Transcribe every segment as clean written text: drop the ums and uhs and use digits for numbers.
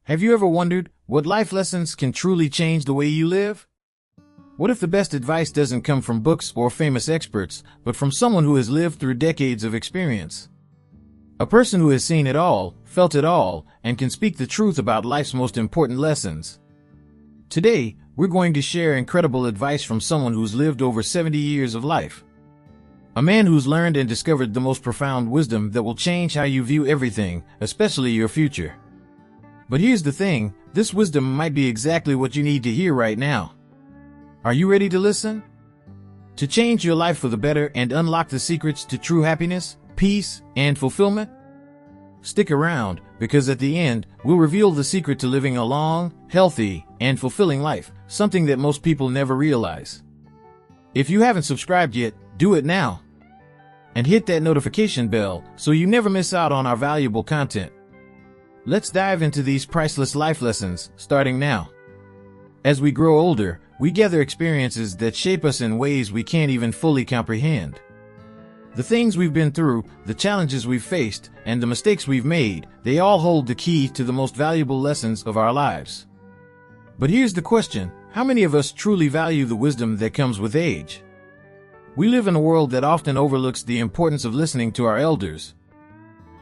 Have you ever wondered what life lessons can truly change the way you live? What if the best advice doesn't come from books or famous experts, but from someone who has lived through decades of experience? A person who has seen it all, felt it all, and can speak the truth about life's most important lessons. Today, we're going to share incredible advice from someone who's lived over 70 years of life. A man who's learned and discovered the most profound wisdom that will change how you view everything, especially your future. But here's the thing, this wisdom might be exactly what you need to hear right now. Are you ready to listen? To change your life for the better and unlock the secrets to true happiness, peace, and fulfillment? Stick around, because at the end, we'll reveal the secret to living a long, healthy, and fulfilling life, something that most people never realize. If you haven't subscribed yet, do it now. And hit that notification bell so you never miss out on our valuable content. Let's dive into these priceless life lessons, starting now. As we grow older, we gather experiences that shape us in ways we can't even fully comprehend. The things we've been through, the challenges we've faced, and the mistakes we've made, they all hold the key to the most valuable lessons of our lives. But here's the question, how many of us truly value the wisdom that comes with age? We live in a world that often overlooks the importance of listening to our elders.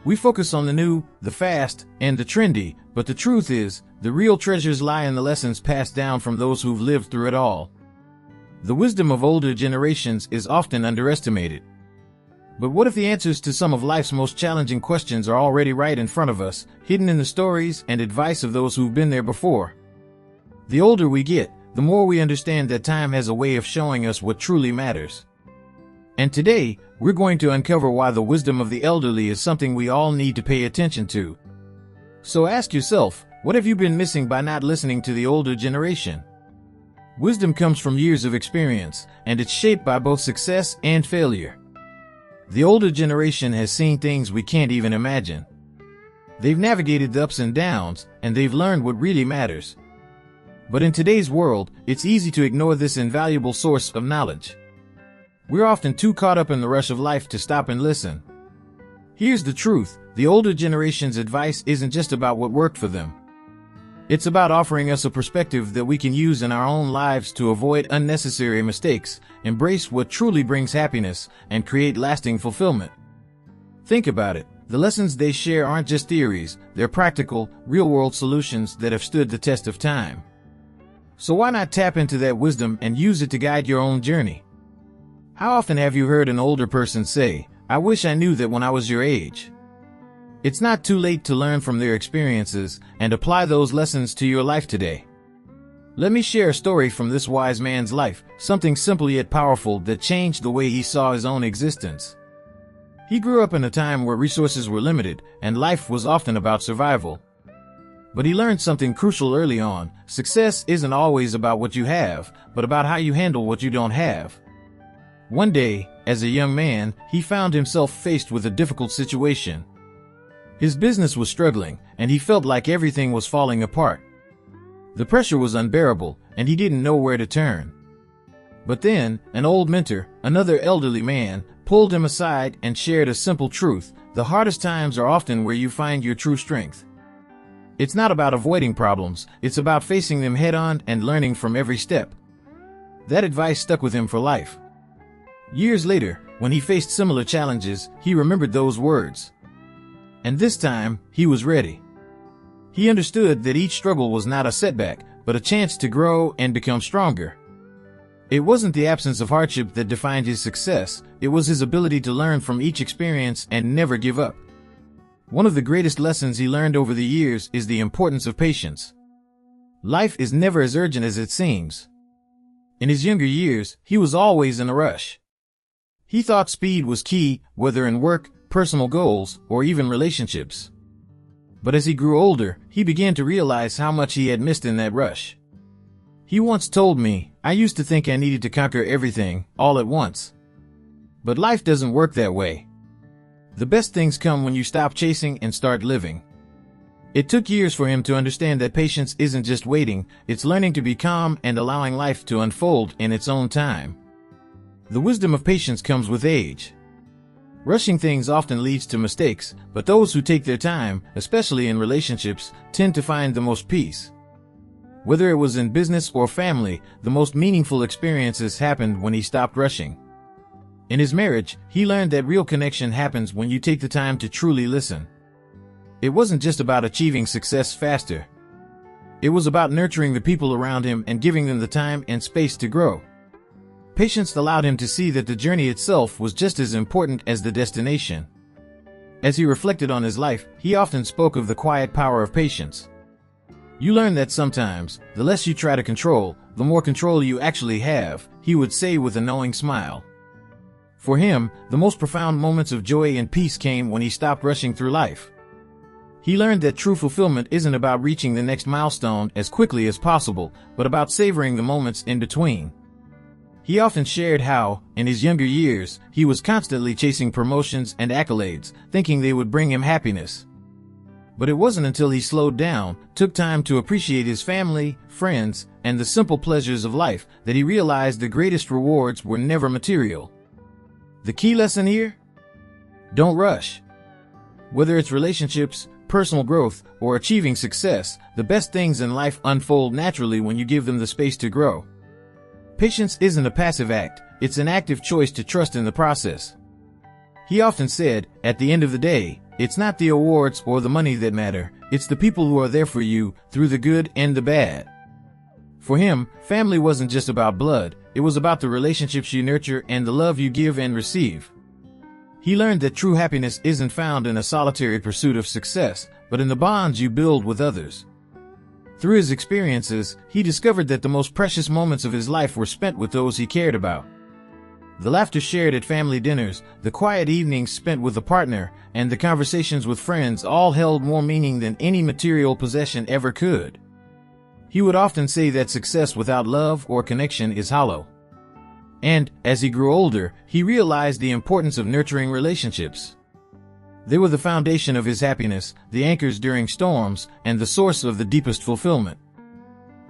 We focus on the new, the fast, and the trendy, but the truth is, the real treasures lie in the lessons passed down from those who've lived through it all. The wisdom of older generations is often underestimated. But what if the answers to some of life's most challenging questions are already right in front of us, hidden in the stories and advice of those who've been there before? The older we get, the more we understand that time has a way of showing us what truly matters. And today, we're going to uncover why the wisdom of the elderly is something we all need to pay attention to. So ask yourself, what have you been missing by not listening to the older generation? Wisdom comes from years of experience, and it's shaped by both success and failure. The older generation has seen things we can't even imagine. They've navigated the ups and downs, and they've learned what really matters. But in today's world, it's easy to ignore this invaluable source of knowledge. We're often too caught up in the rush of life to stop and listen. Here's the truth, the older generation's advice isn't just about what worked for them. It's about offering us a perspective that we can use in our own lives to avoid unnecessary mistakes, embrace what truly brings happiness, and create lasting fulfillment. Think about it, the lessons they share aren't just theories, they're practical, real-world solutions that have stood the test of time. So why not tap into that wisdom and use it to guide your own journey? How often have you heard an older person say, "I wish I knew that when I was your age"? It's not too late to learn from their experiences and apply those lessons to your life today. Let me share a story from this wise man's life, something simple yet powerful that changed the way he saw his own existence. He grew up in a time where resources were limited and life was often about survival. But he learned something crucial early on, success isn't always about what you have, but about how you handle what you don't have. One day, as a young man, he found himself faced with a difficult situation. His business was struggling, and he felt like everything was falling apart. The pressure was unbearable, and he didn't know where to turn. But then, an old mentor, another elderly man, pulled him aside and shared a simple truth: the hardest times are often where you find your true strength. It's not about avoiding problems, it's about facing them head-on and learning from every step. That advice stuck with him for life. Years later, when he faced similar challenges, he remembered those words. And this time, he was ready. He understood that each struggle was not a setback, but a chance to grow and become stronger. It wasn't the absence of hardship that defined his success, it was his ability to learn from each experience and never give up. One of the greatest lessons he learned over the years is the importance of patience. Life is never as urgent as it seems. In his younger years, he was always in a rush. He thought speed was key, whether in work, personal goals, or even relationships. But as he grew older, he began to realize how much he had missed in that rush. He once told me, "I used to think I needed to conquer everything, all at once. But life doesn't work that way. The best things come when you stop chasing and start living." It took years for him to understand that patience isn't just waiting, it's learning to be calm and allowing life to unfold in its own time. The wisdom of patience comes with age. Rushing things often leads to mistakes, but those who take their time, especially in relationships, tend to find the most peace. Whether it was in business or family, the most meaningful experiences happened when he stopped rushing. In his marriage, he learned that real connection happens when you take the time to truly listen. It wasn't just about achieving success faster. It was about nurturing the people around him and giving them the time and space to grow. Patience allowed him to see that the journey itself was just as important as the destination. As he reflected on his life, he often spoke of the quiet power of patience. You learn that sometimes, the less you try to control, the more control you actually have, he would say with a knowing smile. For him, the most profound moments of joy and peace came when he stopped rushing through life. He learned that true fulfillment isn't about reaching the next milestone as quickly as possible, but about savoring the moments in between. He often shared how, in his younger years, he was constantly chasing promotions and accolades, thinking they would bring him happiness. But it wasn't until he slowed down, took time to appreciate his family, friends, and the simple pleasures of life that he realized the greatest rewards were never material. The key lesson here? Don't rush. Whether it's relationships, personal growth, or achieving success, the best things in life unfold naturally when you give them the space to grow. Patience isn't a passive act, it's an active choice to trust in the process. He often said, at the end of the day, it's not the awards or the money that matter, it's the people who are there for you, through the good and the bad. For him, family wasn't just about blood, it was about the relationships you nurture and the love you give and receive. He learned that true happiness isn't found in a solitary pursuit of success, but in the bonds you build with others. Through his experiences, he discovered that the most precious moments of his life were spent with those he cared about. The laughter shared at family dinners, the quiet evenings spent with a partner, and the conversations with friends all held more meaning than any material possession ever could. He would often say that success without love or connection is hollow. And, as he grew older, he realized the importance of nurturing relationships. They were the foundation of his happiness, the anchors during storms, and the source of the deepest fulfillment.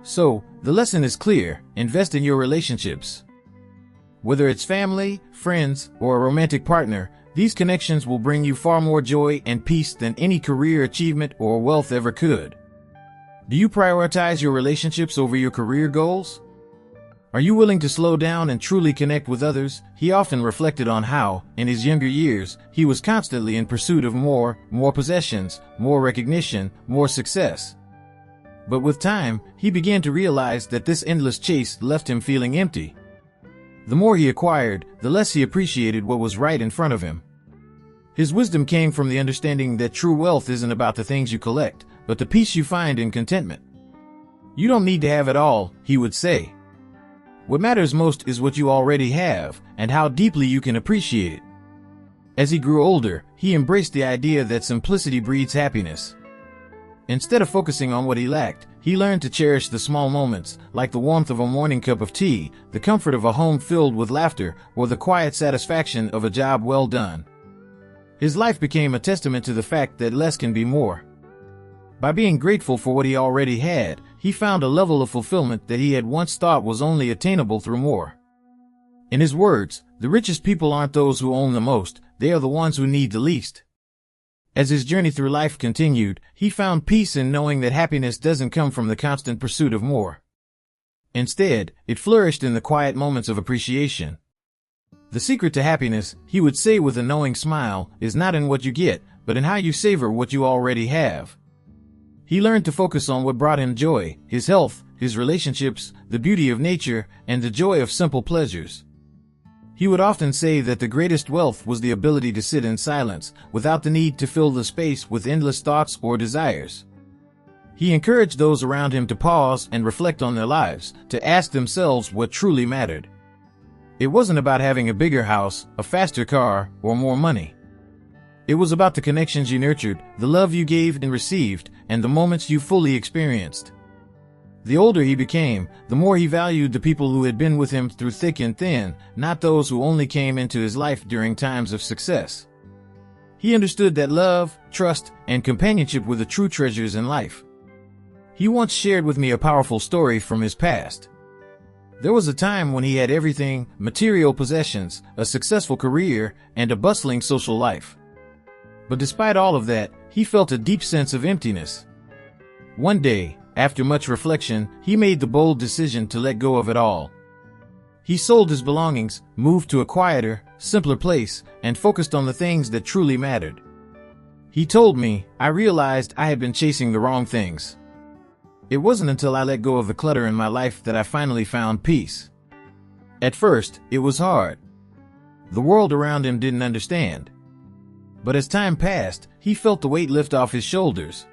So, the lesson is clear: invest in your relationships. Whether it's family, friends, or a romantic partner, these connections will bring you far more joy and peace than any career achievement or wealth ever could. Do you prioritize your relationships over your career goals? Are you willing to slow down and truly connect with others? He often reflected on how, in his younger years, he was constantly in pursuit of more possessions, more recognition, more success. But with time, he began to realize that this endless chase left him feeling empty. The more he acquired, the less he appreciated what was right in front of him. His wisdom came from the understanding that true wealth isn't about the things you collect, but the peace you find in contentment. You don't need to have it all, he would say. What matters most is what you already have, and how deeply you can appreciate it. As he grew older, he embraced the idea that simplicity breeds happiness. Instead of focusing on what he lacked, he learned to cherish the small moments, like the warmth of a morning cup of tea, the comfort of a home filled with laughter, or the quiet satisfaction of a job well done. His life became a testament to the fact that less can be more. By being grateful for what he already had, he found a level of fulfillment that he had once thought was only attainable through more. In his words, the richest people aren't those who own the most, they are the ones who need the least. As his journey through life continued, he found peace in knowing that happiness doesn't come from the constant pursuit of more. Instead, it flourished in the quiet moments of appreciation. The secret to happiness, he would say with a knowing smile, is not in what you get, but in how you savor what you already have. He learned to focus on what brought him joy: his health, his relationships, the beauty of nature, and the joy of simple pleasures. He would often say that the greatest wealth was the ability to sit in silence, without the need to fill the space with endless thoughts or desires. He encouraged those around him to pause and reflect on their lives, to ask themselves what truly mattered. It wasn't about having a bigger house, a faster car, or more money. It was about the connections you nurtured, the love you gave and received, and the moments you fully experienced. The older he became, the more he valued the people who had been with him through thick and thin, not those who only came into his life during times of success. He understood that love, trust, and companionship were the true treasures in life. He once shared with me a powerful story from his past. There was a time when he had everything: material possessions, a successful career, and a bustling social life. But despite all of that, he felt a deep sense of emptiness. One day, after much reflection, he made the bold decision to let go of it all. He sold his belongings, moved to a quieter, simpler place, and focused on the things that truly mattered. He told me, "I realized I had been chasing the wrong things. It wasn't until I let go of the clutter in my life that I finally found peace." At first, it was hard. The world around him didn't understand. But as time passed, he felt the weight lift off his shoulders.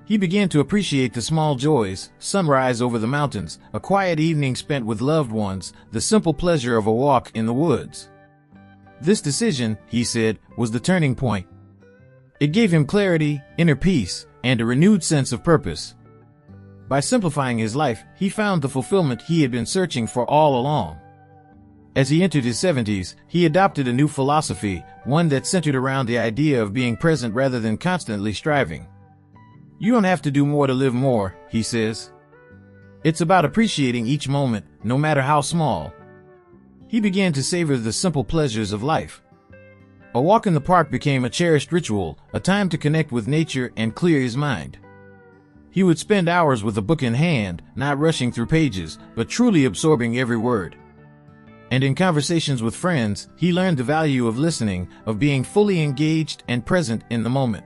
He began to appreciate the small joys: sunrise over the mountains, a quiet evening spent with loved ones, the simple pleasure of a walk in the woods. This decision, he said, was the turning point. It gave him clarity, inner peace, and a renewed sense of purpose. By simplifying his life, he found the fulfillment he had been searching for all along. As he entered his 70s, he adopted a new philosophy, one that centered around the idea of being present rather than constantly striving. "You don't have to do more to live more," he says. "It's about appreciating each moment, no matter how small." He began to savor the simple pleasures of life. A walk in the park became a cherished ritual, a time to connect with nature and clear his mind. He would spend hours with a book in hand, not rushing through pages, but truly absorbing every word. And in conversations with friends, he learned the value of listening, of being fully engaged and present in the moment.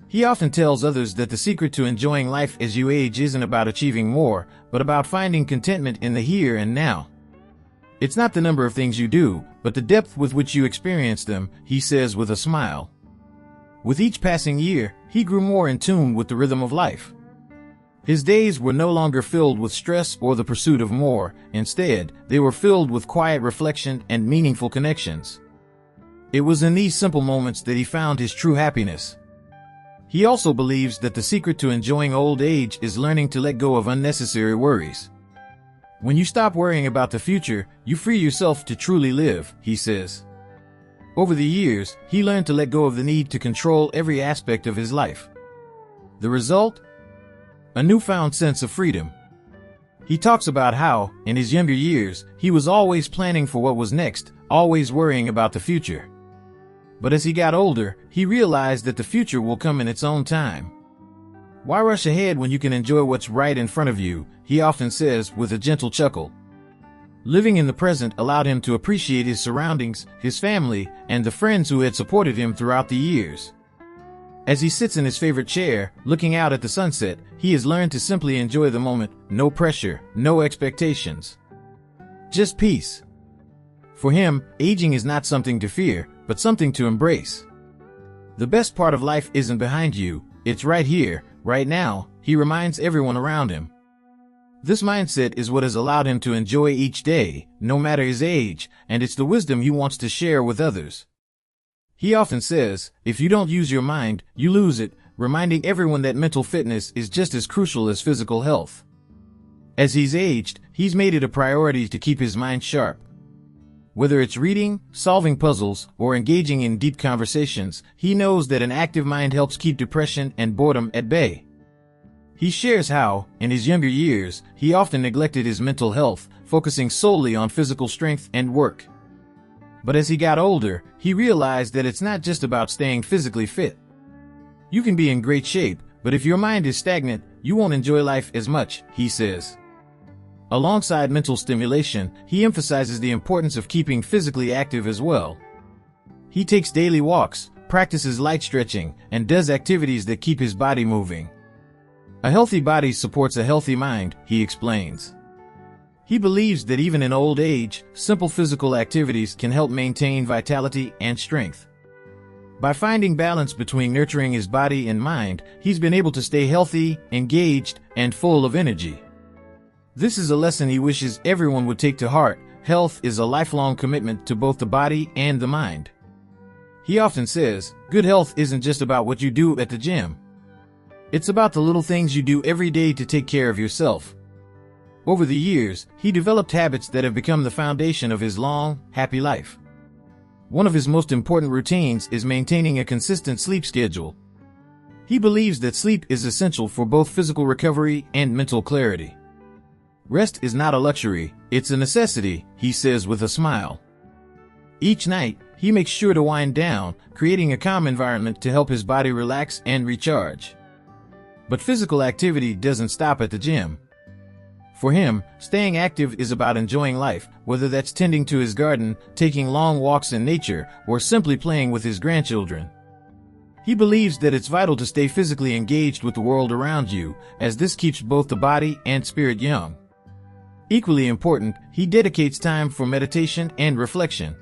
He often tells others that the secret to enjoying life as you age isn't about achieving more, but about finding contentment in the here and now. "It's not the number of things you do, but the depth with which you experience them," he says with a smile. With each passing year, he grew more in tune with the rhythm of life. His days were no longer filled with stress or the pursuit of more. Instead, they were filled with quiet reflection and meaningful connections. It was in these simple moments that he found his true happiness. He also believes that the secret to enjoying old age is learning to let go of unnecessary worries. "When you stop worrying about the future, you free yourself to truly live," he says. Over the years, he learned to let go of the need to control every aspect of his life. The result? A newfound sense of freedom. He talks about how, in his younger years, he was always planning for what was next, always worrying about the future. But as he got older, he realized that the future will come in its own time. "Why rush ahead when you can enjoy what's right in front of you?" he often says with a gentle chuckle. Living in the present allowed him to appreciate his surroundings, his family, and the friends who had supported him throughout the years. As he sits in his favorite chair, looking out at the sunset, he has learned to simply enjoy the moment, no pressure, no expectations. Just peace. For him, aging is not something to fear, but something to embrace. The best part of life isn't behind you, it's right here, right now, he reminds everyone around him. This mindset is what has allowed him to enjoy each day, no matter his age, and it's the wisdom he wants to share with others. He often says, "If you don't use your mind, you lose it," reminding everyone that mental fitness is just as crucial as physical health. As he's aged, he's made it a priority to keep his mind sharp. Whether it's reading, solving puzzles, or engaging in deep conversations, he knows that an active mind helps keep depression and boredom at bay. He shares how, in his younger years, he often neglected his mental health, focusing solely on physical strength and work. But as he got older, he realized that it's not just about staying physically fit. You can be in great shape, but if your mind is stagnant, you won't enjoy life as much, he says. Alongside mental stimulation, he emphasizes the importance of keeping physically active as well. He takes daily walks, practices light stretching, and does activities that keep his body moving. "A healthy body supports a healthy mind," he explains. He believes that even in old age, simple physical activities can help maintain vitality and strength. By finding balance between nurturing his body and mind, he's been able to stay healthy, engaged, and full of energy. This is a lesson he wishes everyone would take to heart. Health is a lifelong commitment to both the body and the mind. He often says, good health isn't just about what you do at the gym. It's about the little things you do every day to take care of yourself. Over the years, he developed habits that have become the foundation of his long, happy life. One of his most important routines is maintaining a consistent sleep schedule. He believes that sleep is essential for both physical recovery and mental clarity. Rest is not a luxury, it's a necessity, he says with a smile. Each night, he makes sure to wind down, creating a calm environment to help his body relax and recharge. But physical activity doesn't stop at the gym. For him, staying active is about enjoying life, whether that's tending to his garden, taking long walks in nature, or simply playing with his grandchildren. He believes that it's vital to stay physically engaged with the world around you, as this keeps both the body and spirit young. Equally important, he dedicates time for meditation and reflection.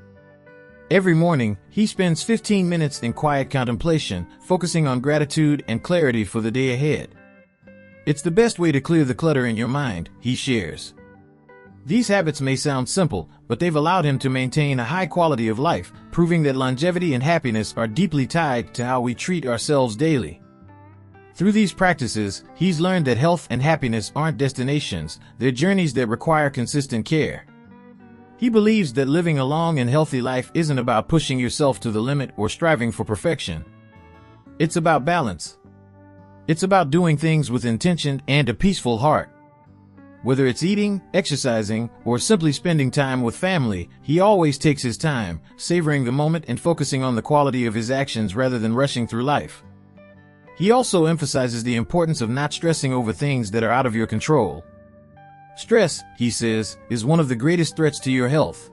Every morning, he spends 15 minutes in quiet contemplation, focusing on gratitude and clarity for the day ahead. It's the best way to clear the clutter in your mind, he shares. These habits may sound simple, but they've allowed him to maintain a high quality of life, proving that longevity and happiness are deeply tied to how we treat ourselves daily. Through these practices, he's learned that health and happiness aren't destinations, they're journeys that require consistent care. He believes that living a long and healthy life isn't about pushing yourself to the limit or striving for perfection. It's about balance. It's about doing things with intention and a peaceful heart. Whether it's eating, exercising, or simply spending time with family, he always takes his time, savoring the moment and focusing on the quality of his actions rather than rushing through life. He also emphasizes the importance of not stressing over things that are out of your control. Stress, he says, is one of the greatest threats to your health.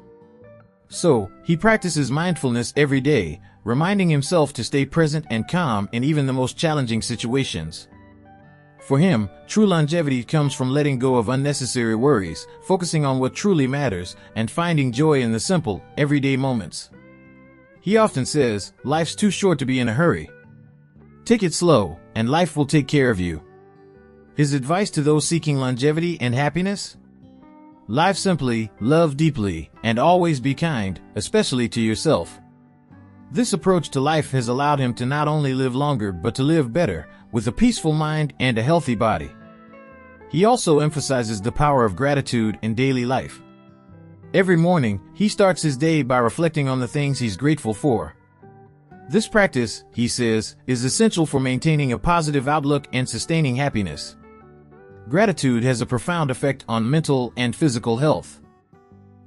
So, he practices mindfulness every day, reminding himself to stay present and calm in even the most challenging situations. For him, true longevity comes from letting go of unnecessary worries, focusing on what truly matters, and finding joy in the simple, everyday moments. He often says, life's too short to be in a hurry. Take it slow, and life will take care of you. His advice to those seeking longevity and happiness? Live simply, love deeply, and always be kind, especially to yourself. This approach to life has allowed him to not only live longer but to live better, with a peaceful mind and a healthy body. He also emphasizes the power of gratitude in daily life. Every morning, he starts his day by reflecting on the things he's grateful for. This practice, he says, is essential for maintaining a positive outlook and sustaining happiness. Gratitude has a profound effect on mental and physical health.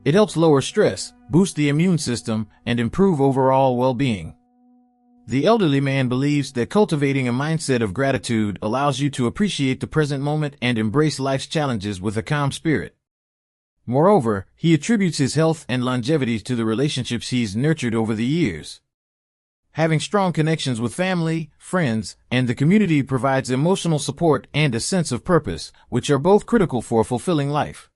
It helps lower stress, boost the immune system, and improve overall well-being. The elderly man believes that cultivating a mindset of gratitude allows you to appreciate the present moment and embrace life's challenges with a calm spirit. Moreover, he attributes his health and longevity to the relationships he's nurtured over the years. Having strong connections with family, friends, and the community provides emotional support and a sense of purpose, which are both critical for a fulfilling life.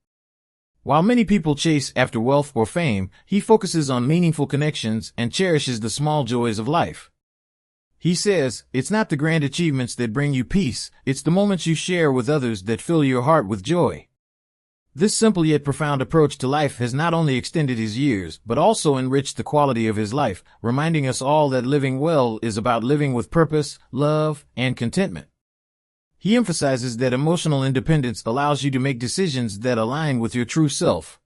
While many people chase after wealth or fame, he focuses on meaningful connections and cherishes the small joys of life. He says, it's not the grand achievements that bring you peace, it's the moments you share with others that fill your heart with joy. This simple yet profound approach to life has not only extended his years, but also enriched the quality of his life, reminding us all that living well is about living with purpose, love, and contentment. He emphasizes that emotional independence allows you to make decisions that align with your true self.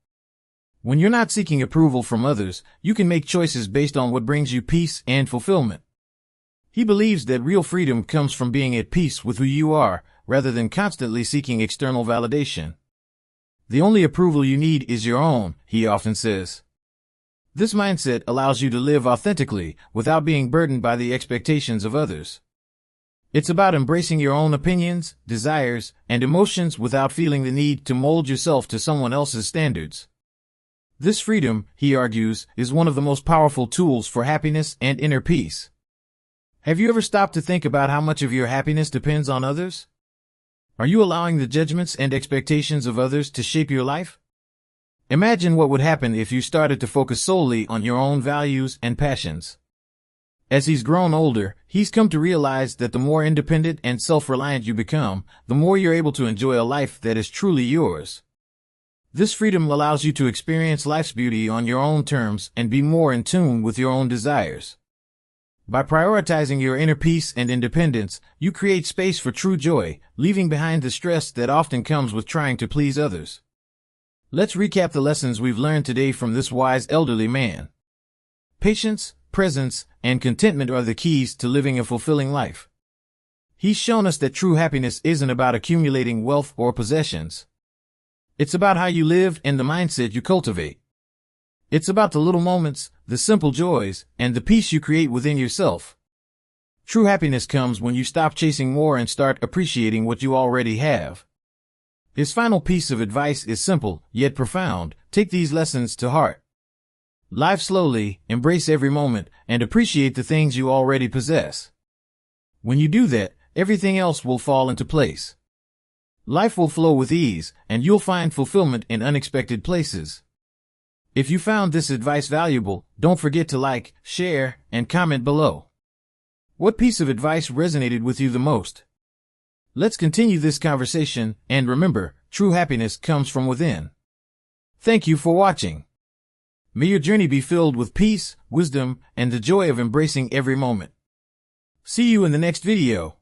When you're not seeking approval from others, you can make choices based on what brings you peace and fulfillment. He believes that real freedom comes from being at peace with who you are, rather than constantly seeking external validation. The only approval you need is your own, he often says. This mindset allows you to live authentically, without being burdened by the expectations of others. It's about embracing your own opinions, desires, and emotions without feeling the need to mold yourself to someone else's standards. This freedom, he argues, is one of the most powerful tools for happiness and inner peace. Have you ever stopped to think about how much of your happiness depends on others? Are you allowing the judgments and expectations of others to shape your life? Imagine what would happen if you started to focus solely on your own values and passions. As he's grown older, he's come to realize that the more independent and self-reliant you become, the more you're able to enjoy a life that is truly yours. This freedom allows you to experience life's beauty on your own terms and be more in tune with your own desires. By prioritizing your inner peace and independence, you create space for true joy, leaving behind the stress that often comes with trying to please others. Let's recap the lessons we've learned today from this wise elderly man. Patience, presence, and contentment are the keys to living a fulfilling life. He's shown us that true happiness isn't about accumulating wealth or possessions. It's about how you live and the mindset you cultivate. It's about the little moments, the simple joys, and the peace you create within yourself. True happiness comes when you stop chasing more and start appreciating what you already have. His final piece of advice is simple, yet profound. Take these lessons to heart. Live slowly, embrace every moment, and appreciate the things you already possess. When you do that, everything else will fall into place. Life will flow with ease, and you'll find fulfillment in unexpected places. If you found this advice valuable, don't forget to like, share, and comment below. What piece of advice resonated with you the most? Let's continue this conversation, and remember, true happiness comes from within. Thank you for watching. May your journey be filled with peace, wisdom, and the joy of embracing every moment. See you in the next video.